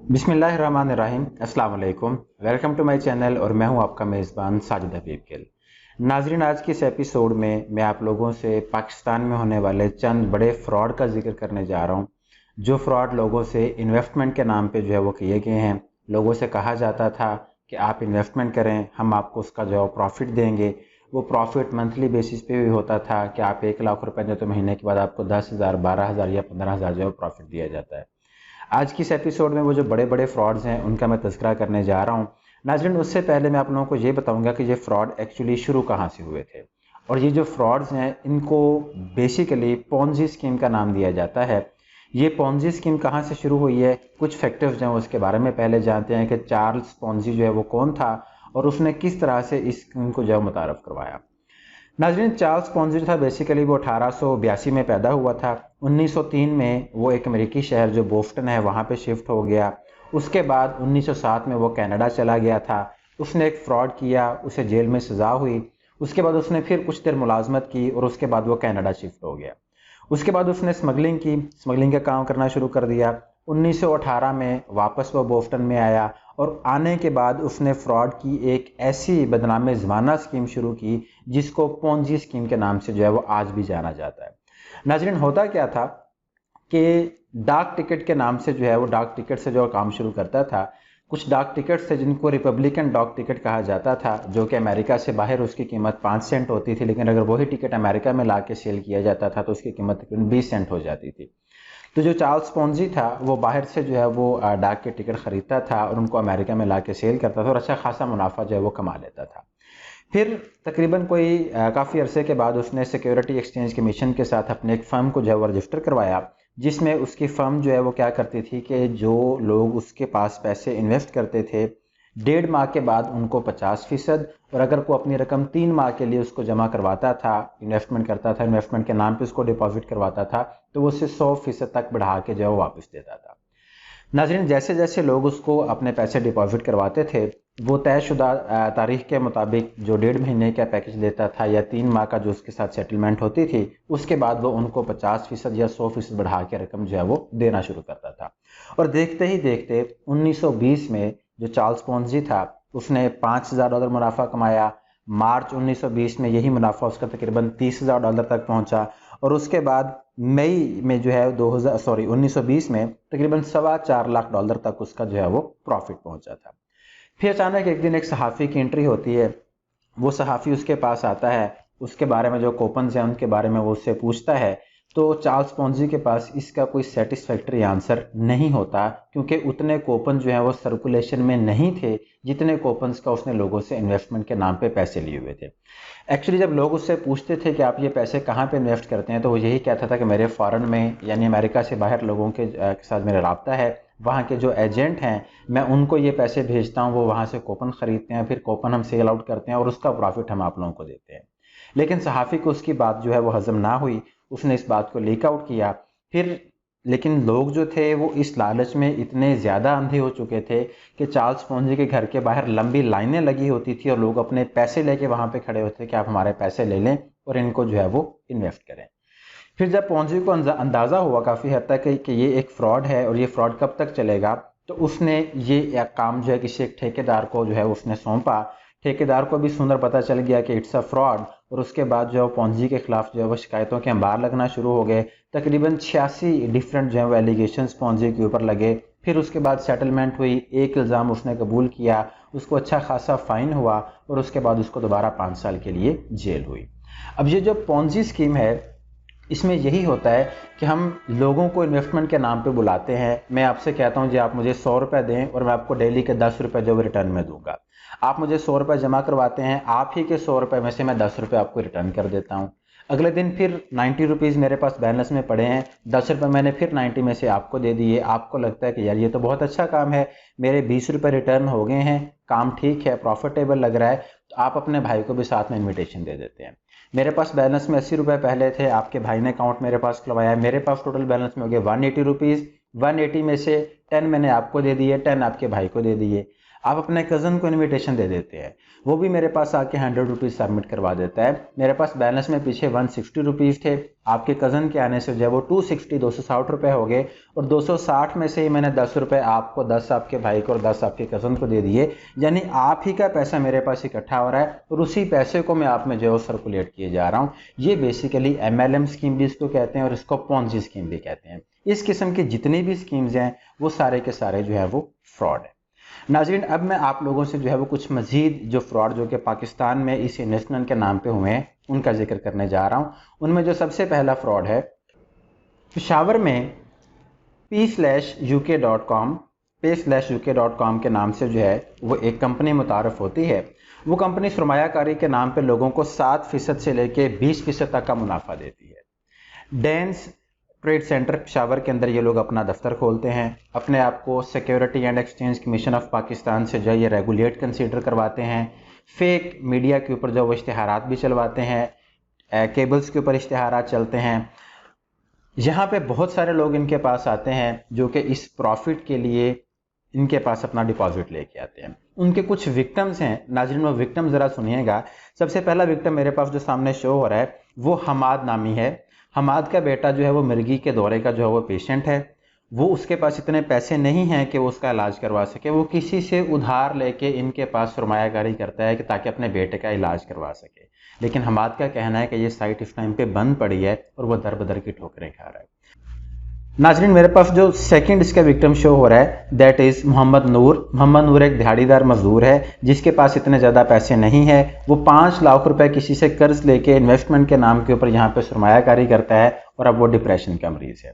बिस्मिल्लाहिर्रहमानिर्रहीम। अस्सलाम वालेकुम। वेलकम टू माय चैनल और मैं हूं आपका मेज़बान साजिद हबीब गिल। नाज़रीन, आज के इस एपिसोड में मैं आप लोगों से पाकिस्तान में होने वाले चंद बड़े फ़्रॉड का जिक्र करने जा रहा हूं, जो फ़्रॉड लोगों से इन्वेस्टमेंट के नाम पे जो है वो किए गए हैं। लोगों से कहा जाता था कि आप इन्वेस्टमेंट करें, हम आपको उसका जो है प्रॉफिट देंगे। वो प्रॉफिट मंथली बेसिस पे भी होता था कि आप 1 लाख रुपए दें तो महीने के बाद आपको 10,000, 12,000 या 15,000 जो है प्रॉफिट दिया जाता है। आज की इस एपिसोड में वो जो बड़े बड़े फ्रॉड्स हैं उनका मैं तज़किरा करने जा रहा हूँ। नाज़रीन, उससे पहले मैं आप लोगों को ये बताऊंगा कि ये फ्रॉड एक्चुअली शुरू कहाँ से हुए थे। और ये जो फ्रॉड्स हैं इनको बेसिकली पोंजी स्कीम का नाम दिया जाता है। ये पोंजी स्कीम कहाँ से शुरू हुई है, कुछ फैक्टर्स जो हैं उसके बारे में पहले जानते हैं कि चार्ल्स पोंजी जो है वो कौन था और उसने किस तरह से इस स्कीम को जो है मुतारफ़ करवाया। नाज़रीन, चार्ल्स पोंजी था बेसिकली वो 1882 में पैदा हुआ था। 1903 में वो एक अमेरिकी शहर जो बोस्टन है वहाँ पे शिफ्ट हो गया। उसके बाद 1907 में वो कनाडा चला गया था। उसने एक फ़्रॉड किया, उसे जेल में सज़ा हुई। उसके बाद उसने फिर कुछ देर मुलाजमत की और उसके बाद वो कनाडा शिफ्ट हो गया। उसके बाद उसने स्मगलिंग का काम करना शुरू कर दिया। 1918 में वापस वो बोस्टन में आया और आने के बाद उसने फ्रॉड की एक ऐसी बदनाम ज़माना स्कीम शुरू की जिसको पोंजी स्कीम के नाम से जो है वो आज भी जाना जाता है। नाज़रीन, होता क्या था कि डाक टिकट के नाम से जो है वो डाक टिकट से जो काम शुरू करता था। कुछ डाक टिकट थे जिनको रिपब्लिकन डाक टिकट कहा जाता था, जो कि अमेरिका से बाहर उसकी कीमत 5 सेंट होती थी, लेकिन अगर वही टिकट अमेरिका में ला के सेल किया जाता था तो उसकी कीमत तकरीबन 20 सेंट हो जाती थी। तो जो चार्ल्स पोंजी था वो बाहर से जो है वो डाक के टिकट खरीदता था और उनको अमेरिका में ला के सेल करता था और अच्छा खासा मुनाफा जो है वो कमा लेता था। फिर तकरीबन कोई काफ़ी अरसे के बाद उसने सिक्योरिटी एक्सचेंज कमीशन के साथ अपने एक फ़र्म को जो है वो रजिस्टर करवाया, जिसमें उसकी फ़र्म जो है वो क्या करती थी कि जो लोग उसके पास पैसे इन्वेस्ट करते थे 1.5 माह के बाद उनको 50% और अगर को अपनी रकम 3 माह के लिए उसको जमा करवाता था, इन्वेस्टमेंट करता था, इन्वेस्टमेंट के नाम पे उसको डिपॉजिट करवाता था, तो वो उससे 100% तक बढ़ा के जो है वो वापस देता था। नाज़रीन, जैसे जैसे लोग उसको अपने पैसे डिपॉजिट करवाते थे वो तयशुदा तारीख के मुताबिक जो 1.5 महीने का पैकेज लेता था या 3 माह का जो उसके साथ सेटलमेंट होती थी, उसके बाद वो उनको 50% या 100% बढ़ा के रकम जो है वो देना शुरू करता था। और देखते ही देखते 1920 में जो चार्ल्स पोंजी था उसने $5,000 मुनाफा कमाया। मार्च 1920 में यही मुनाफा उसका तकरीबन $30,000 तक पहुंचा और उसके बाद मई में जो है 1920 में तकरीबन $4.25 लाख तक उसका जो है वो प्रॉफिट पहुंचा था। फिर अचानक एक दिन एक सहाफ़ी की एंट्री होती है। वो सहाफ़ी उसके पास आता है, उसके बारे में जो कूपन्स हैं उनके बारे में वो उससे पूछता है। तो चार्ल्स पोंजी के पास इसका कोई सेटिस्फैक्ट्री आंसर नहीं होता, क्योंकि उतने कूपन जो हैं वो सर्कुलेशन में नहीं थे जितने कूपन्स का उसने लोगों से इन्वेस्टमेंट के नाम पे पैसे लिए हुए थे। एक्चुअली जब लोग उससे पूछते थे कि आप ये पैसे कहाँ पे इन्वेस्ट करते हैं, तो वो यही कहता था कि मेरे फॉरेन में यानी अमेरिका से बाहर लोगों के साथ मेरा राब्ता है, वहाँ के जो एजेंट हैं मैं उनको ये पैसे भेजता हूँ, वो वहाँ से कूपन ख़रीदते हैं, फिर कूपन हम सेल आउट करते हैं और उसका प्रॉफिट हम आप लोगों को देते हैं। लेकिन सहाफ़ी को उसकी बात जो है वो हज़म ना हुई, उसने इस बात को लीक आउट किया। फिर लेकिन लोग जो थे वो इस लालच में इतने ज़्यादा अंधे हो चुके थे कि चार्ल्स पोंजी के घर के बाहर लंबी लाइनें लगी होती थी और लोग अपने पैसे लेके वहाँ पे खड़े होते थे कि आप हमारे पैसे ले लें और इनको जो है वो इन्वेस्ट करें। फिर जब पोंजी को अंदाज़ा हुआ काफ़ी हद तक कि ये एक फ्रॉड है और ये फ्रॉड कब तक चलेगा, तो उसने ये एक काम जो है किसी एक ठेकेदार को जो है उसने सौंपा। ठेकेदार को भी सुंदर पता चल गया कि इट्स अ फ्रॉड और उसके बाद जो है पोंजी के खिलाफ जो है वो शिकायतों के अंबार लगना शुरू हो गए। तकरीबन 86 डिफरेंट जो है वो एलिगेशंस पोंजी के ऊपर लगे। फिर उसके बाद सेटलमेंट हुई, एक इल्ज़ाम उसने कबूल किया, उसको अच्छा खासा फ़ाइन हुआ और उसके बाद उसको दोबारा 5 साल के लिए जेल हुई। अब ये जो पोंजी स्कीम है इसमें यही होता है कि हम लोगों को इन्वेस्टमेंट के नाम पे बुलाते हैं। मैं आपसे कहता हूं जी आप मुझे 100 रुपये दें और मैं आपको डेली के 10 रुपये जो रिटर्न में दूंगा। आप मुझे 100 रुपये जमा करवाते हैं, आप ही के 100 रुपये में से मैं 10 रुपये आपको रिटर्न कर देता हूं। अगले दिन फिर 90 रुपीज़ मेरे पास बैलेंस में पड़े हैं, 10 रुपये मैंने फिर 90 में से आपको दे दिए। आपको लगता है कि यार ये तो बहुत अच्छा काम है, मेरे 20 रुपये रिटर्न हो गए हैं, काम ठीक है, प्रॉफिटेबल लग रहा है, तो आप अपने भाई को भी साथ में इन्विटेशन दे देते हैं। मेरे पास बैलेंस में 80 रुपये पहले थे, आपके भाई ने अकाउंट मेरे पास खुलवाया, मेरे पास टोटल बैलेंस में हो गया 180 रुपीज़। 180 में से 10 मैंने आपको दे दिए, 10 आपके भाई को दे दिए। आप अपने कज़न को इनविटेशन दे देते हैं, वो भी मेरे पास आके 100 रुपीज़ सबमिट करवा देता है। मेरे पास बैलेंस में पीछे 160 रुपीज़ थे, आपके कज़न के आने से जो है वो 260 रुपये हो गए, और 260 में से ही मैंने 10 रुपये आपको, 10 आपके भाई को और 10 आपके कज़न को दे दिए। यानी आप ही का पैसा मेरे पास इकट्ठा हो रहा है और उसी पैसे को मैं आप में जो है सर्कुलेट किए जा रहा हूँ। ये बेसिकली MLM स्कीम भी इसको कहते हैं और इसको पॉन्जी स्कीम भी कहते हैं। इस किस्म की जितनी भी स्कीम्स हैं वो सारे के सारे जो है वो फ्रॉड है। नाज़रीन, अब मैं आप लोगों से जो है वो कुछ मजीद जो फ्रॉड जो कि पाकिस्तान में इस इन्वेस्टमेंट के नाम पे हुए हैं उनका जिक्र करने जा रहा हूँ। उनमें जो सबसे पहला फ्रॉड है, पेशावर में p/uk.com के नाम से जो है वो एक कंपनी मुतारफ़ होती है। वो कंपनी सरमायाकारी के नाम पे लोगों को 7% से लेके 20% तक का मुनाफा देती है। डेंस ट्रेड सेंटर पेशावर के अंदर ये लोग अपना दफ्तर खोलते हैं, अपने आप को security and exchange commission of Pakistan से जो ये रेगुलेट कंसीडर करवाते हैं। फेक मीडिया के ऊपर जो वो इश्तिहारात भी चलवाते हैं, केबल्स के ऊपर इश्तिहारात चलते हैं। यहाँ पे बहुत सारे लोग इनके पास आते हैं जो कि इस प्रॉफिट के लिए इनके पास अपना डिपॉजिट लेके आते हैं। उनके कुछ विक्टिम्स हैं नाज़रीन, वो विक्टिम ज़रा सुनिएगा। सबसे पहला विक्टिम मेरे पास जो सामने शो हो रहा है वो हमाद नामी है। हमाद का बेटा जो है वो मिर्गी के दौरे का जो है वो पेशेंट है। वो उसके पास इतने पैसे नहीं हैं कि वो उसका इलाज करवा सके। वो किसी से उधार लेके इनके पास सरमायाकारी करता है कि ताकि अपने बेटे का इलाज करवा सके। लेकिन हमाद का कहना है कि ये साइट इस टाइम पे बंद पड़ी है और वो दर बदर की ठोकरें खा रहा है। नाज़रीन, मेरे पास जो सेकंड इसका विक्टिम शो हो रहा है दैट इज़ मोहम्मद नूर। मोहम्मद नूर एक दिहाड़ीदार मजदूर है जिसके पास इतने ज़्यादा पैसे नहीं है। वो 5 लाख रुपए किसी से कर्ज लेके इन्वेस्टमेंट के नाम के ऊपर यहाँ पे सरमायाकारी करता है और अब वो डिप्रेशन का मरीज़ है।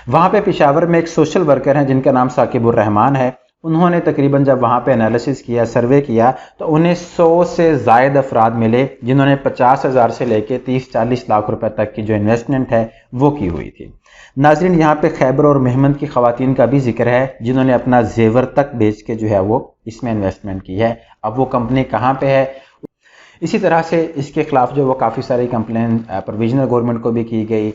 वहाँ पे पेशावर में एक सोशल वर्कर हैं जिनका नाम साकिबुर रहमान है। उन्होंने तकरीबन जब वहाँ पे एनालिसिस किया, सर्वे किया, तो उन्हें 100 से ज़ायद अफराद मिले जिन्होंने 50,000 से लेके 30-40 लाख रुपए तक की जो इन्वेस्टमेंट है वो की हुई थी। नाज़रीन, यहाँ पे खैबर और मेहमंद की ख़वातीन का भी जिक्र है जिन्होंने अपना जेवर तक बेच के जो है वो इसमें इन्वेस्टमेंट की है। अब वो कंपनी कहाँ पे है? इसी तरह से इसके खिलाफ जो वो काफ़ी सारी कंप्लेन प्रोविजनल गवर्नमेंट को भी की गई,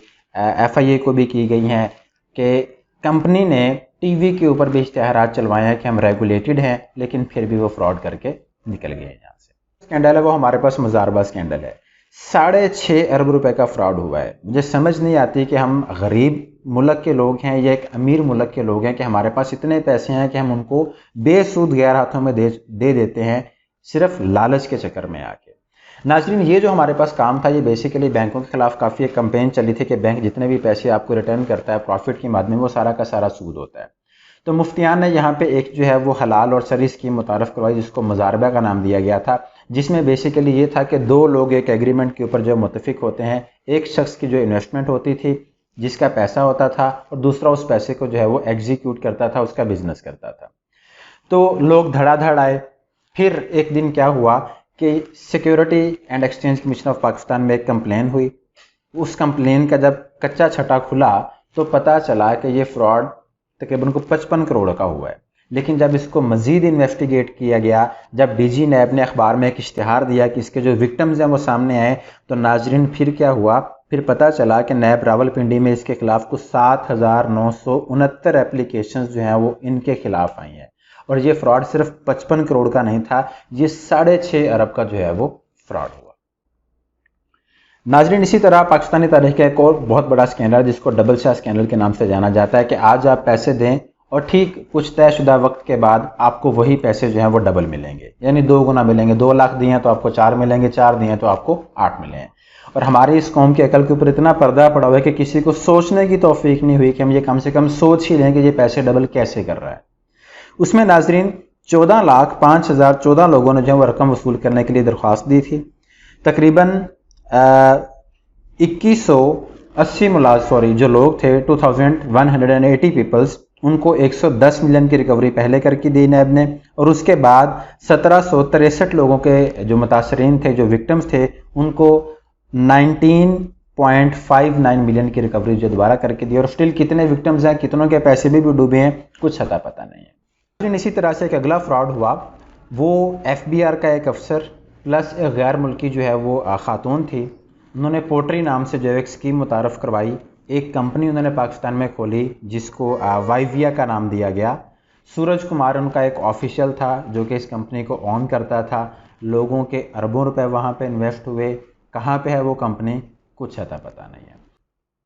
FIA को भी की गई हैं कि कंपनी ने TV के ऊपर भी इश्तिहारात चलवाए हैं कि हम रेगुलेटेड हैं, लेकिन फिर भी वो फ्रॉड करके निकल गए हैं यहाँ से। स्कैंडल है वो हमारे पास मुजारबा स्कैंडल है। 6.5 अरब रुपए का फ्रॉड हुआ है। मुझे समझ नहीं आती कि हम गरीब मुल्क के लोग हैं या एक अमीर मुल्क के लोग हैं कि हमारे पास इतने पैसे हैं कि हम उनको बेसूद गैर हाथों में दे देते हैं सिर्फ लालच के चक्कर में आके। नाज़रीन, ये जो हमारे पास काम था ये बेसिकली बैंकों के खिलाफ काफ़ी एक कंपेन चली थी कि बैंक जितने भी पैसे आपको रिटर्न करता है प्रॉफिट की माद में वो सारा का सारा सूद होता है। तो मुफ्तियान ने यहाँ पे एक जो है वो हलाल और सरी स्कीम मुतारफ़ करवाई जिसको मुजारबा का नाम दिया गया था, जिसमें बेसिकली ये था कि 2 लोग एक एग्रीमेंट के ऊपर जो मुत्तफिक होते हैं। एक शख्स की जो इन्वेस्टमेंट होती थी जिसका पैसा होता था और दूसरा उस पैसे को जो है वो एग्जीक्यूट करता था, उसका बिजनेस करता था। तो लोग धड़ाधड़ आए। फिर एक दिन क्या हुआ कि security and exchange commission of Pakistan में एक कंप्लेन हुई। उस कंप्लेन का जब कच्चा छटा खुला तो पता चला कि ये फ्रॉड तकरीबन को 55 करोड़ का हुआ है। लेकिन जब इसको मज़ीद इन्वेस्टिगेट किया गया, जब DG नैब ने अखबार में एक इश्तिहार दिया कि इसके जो विक्टिम्स हैं वो सामने आए, तो नाजरीन फिर क्या हुआ, फिर पता चला कि नैब रावलपिंडी में इसके खिलाफ कुछ 7,969 एप्लीकेशन जो हैं वो इनके खिलाफ आई हैं। और ये फ्रॉड सिर्फ 55 करोड़ का नहीं था, ये 6.5 अरब का जो है वो फ्रॉड हुआ। नाजरीन, इसी तरह पाकिस्तानी तारीख का एक और बहुत बड़ा स्कैंडल जिसको डबल शाह स्कैंडल के नाम से जाना जाता है कि आज आप पैसे दें और ठीक कुछ तयशुदा वक्त के बाद आपको वही पैसे जो हैं वो डबल मिलेंगे, यानी 2 गुना मिलेंगे। 2 लाख दिए हैं तो आपको 4 मिलेंगे, 4 दिए हैं तो आपको 8 मिले हैं। और हमारी इस कौम की अकल के ऊपर इतना पर्दा पड़ा हुआ है कि किसी को सोचने की तौफीक नहीं हुई कि हम ये कम से कम सोच ही लें कि ये पैसे डबल कैसे कर रहा है। उसमें नाजरीन 14,05,014 लोगों ने जो वो रकम वसूल करने के लिए दरख्वास्त दी थी। तकरीबन 2180 जो लोग थे 2180 पीपल्स, उनको 110 मिलियन की रिकवरी पहले करके दी नैब ने। और उसके बाद 1763 लोगों के जो मुतासरीन थे, जो विक्टिम्स थे, उनको 19.59 मिलियन की रिकवरी जो दोबारा करके दी। और स्टिल कितने विक्टिम्स हैं, कितनों के पैसे भी डूबे हैं, कुछ अता पता नहीं है। लेकिन इसी तरह से एक अगला फ्रॉड हुआ, वो FBR का एक अफसर प्लस एक गैर मुल्की जो है वो खातून थी। उन्होंने पोट्री नाम से जो एक स्कीम मुतारफ़ करवाई। एक कंपनी उन्होंने पाकिस्तान में खोली जिसको वाइविया का नाम दिया गया। सूरज कुमार उनका एक ऑफिशियल था जो कि इस कंपनी को ऑन करता था। लोगों के अरबों रुपए वहाँ पे इन्वेस्ट हुए। कहाँ पे है वो कंपनी, कुछ अता पता नहीं है।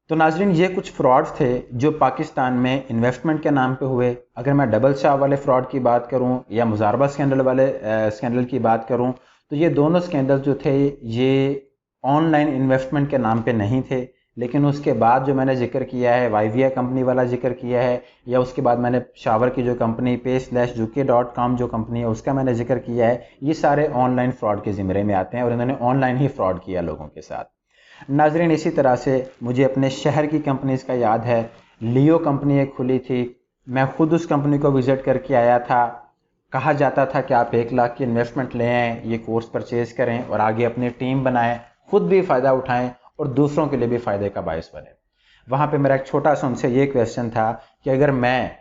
तो नाजरीन, ये कुछ फ्रॉड्स थे जो पाकिस्तान में इन्वेस्टमेंट के नाम पे हुए। अगर मैं डबल शाह वाले फ्रॉड की बात करूं या मुजारबा स्कैंडल वाले स्कैंडल की बात करूं, तो ये दोनों स्कैंडल जो थे ये ऑनलाइन इन्वेस्टमेंट के नाम पे नहीं थे। लेकिन उसके बाद जो मैंने जिक्र किया है, वाईवीआई कंपनी वाला जिक्र किया है, या उसके बाद मैंने शावर की जो कंपनी pay/uk.com जो कंपनी है उसका मैंने जिक्र किया है, ये सारे ऑनलाइन फ्रॉड के ज़िम्मे में आते हैं और इन्होंने ऑनलाइन ही फ्रॉड किया लोगों के साथ। नाजरीन, इसी तरह से मुझे अपने शहर की कंपनीज का याद है। लियो कंपनी एक खुली थी, मैं खुद उस कंपनी को विज़िट करके आया था। कहा जाता था कि आप 1 लाख की इन्वेस्टमेंट ले आएँ, ये कोर्स परचेज करें और आगे अपनी टीम बनाएं, खुद भी फ़ायदा उठाएं और दूसरों के लिए भी फ़ायदे का बायस बने। वहाँ पे मेरा एक छोटा सा उनसे ये क्वेश्चन था कि अगर मैं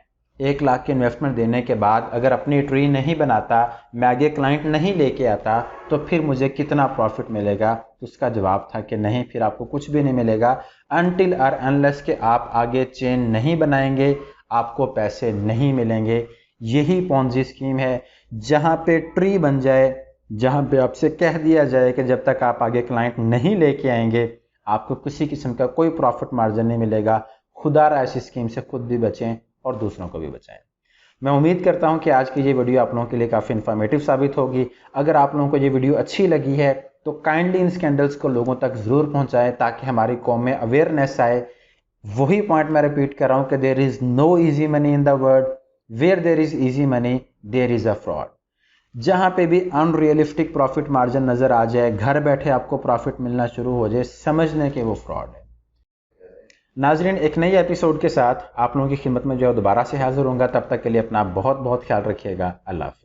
1 लाख की इन्वेस्टमेंट देने के बाद अगर अपनी ट्री नहीं बनाता, मैं आगे क्लाइंट नहीं लेके आता, तो फिर मुझे कितना प्रॉफिट मिलेगा। तो उसका जवाब था कि नहीं, फिर आपको कुछ भी नहीं मिलेगा अनटिल और अनलेस कि आप आगे चेन नहीं बनाएंगे, आपको पैसे नहीं मिलेंगे। यही पॉन्जी स्कीम है, जहाँ पे ट्री बन जाए, जहाँ पे आपसे कह दिया जाए कि जब तक आप आगे क्लाइंट नहीं लेके आएंगे आपको किसी किस्म का कोई प्रॉफिट मार्जिन नहीं मिलेगा। खुदारा ऐसी स्कीम से खुद भी बचें और दूसरों को भी बचाएं। मैं उम्मीद करता हूं कि आज की ये वीडियो आप लोगों के लिए काफ़ी इन्फॉर्मेटिव साबित होगी। अगर आप लोगों को ये वीडियो अच्छी लगी है तो काइंडली इन स्कैंडल्स को लोगों तक ज़रूर पहुंचाएं ताकि हमारी कौम में अवेयरनेस आए। वही पॉइंट मैं रिपीट कर रहा हूं कि there is no easy money in the world, where there is easy money there is a fraud. जहां पे भी अनरियलिस्टिक प्रॉफिट मार्जिन नज़र आ जाए, घर बैठे आपको प्रॉफिट मिलना शुरू हो जाए, समझ लें कि वो फ्रॉड है। नाजरीन, एक नई एपिसोड के साथ आप लोगों की खिदमत में जो है दोबारा से हाजिर होऊंगा। तब तक के लिए अपना बहुत बहुत ख्याल रखिएगा। अल्लाह हाफ़िज़।